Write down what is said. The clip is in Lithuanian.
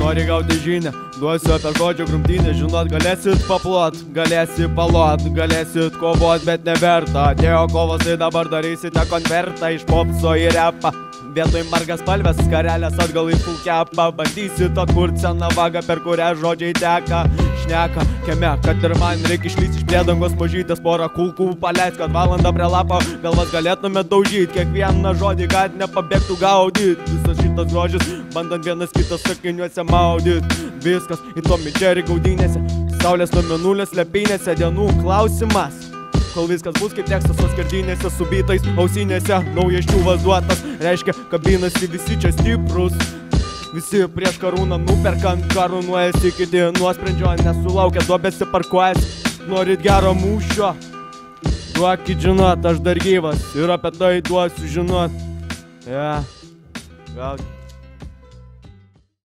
nori gauti žinią, duosiu apie žodžio grumtynę. Žinot, galėsit paplot, galėsit palot, galėsit kovot, bet neverta. Atėjo kovos, tai dabar darysite konvertą iš popso į repą. Vietoj margas palvės, skarelės atgal į fulkepą. Bandysit atkurt seną vagą, per kurią žodžiai teka. Šneka kieme, kad ir man reikia išlysti iš priedangos mažytės. Porą kulkų paleis, kad valandą prie lapo galvas galėtume daužyt. Kiekvieną žodį, kad nepabėgtų gaudyt. Visas šitas grožis, bandant vienas kitas sakiniuose maudyt. Viskas į Tommy Jerry gaudynėse, saulės nuo mėnulės lepynėse. Dienų klausimas, kol viskas bus kaip tekstas o skardinėse su bitais ausinėse. Naujas čiūvas duotas, reiškia kabinasi visi čia stiprus. Visi prieš karūną nuperkant, karūnuojasi, kiti nuosprendžio nesulaukia, duobėse parkuojasi. Norit gero mūšio? Duokit žinot, aš dar gyvas ir apie tai duosiu žinot. Gal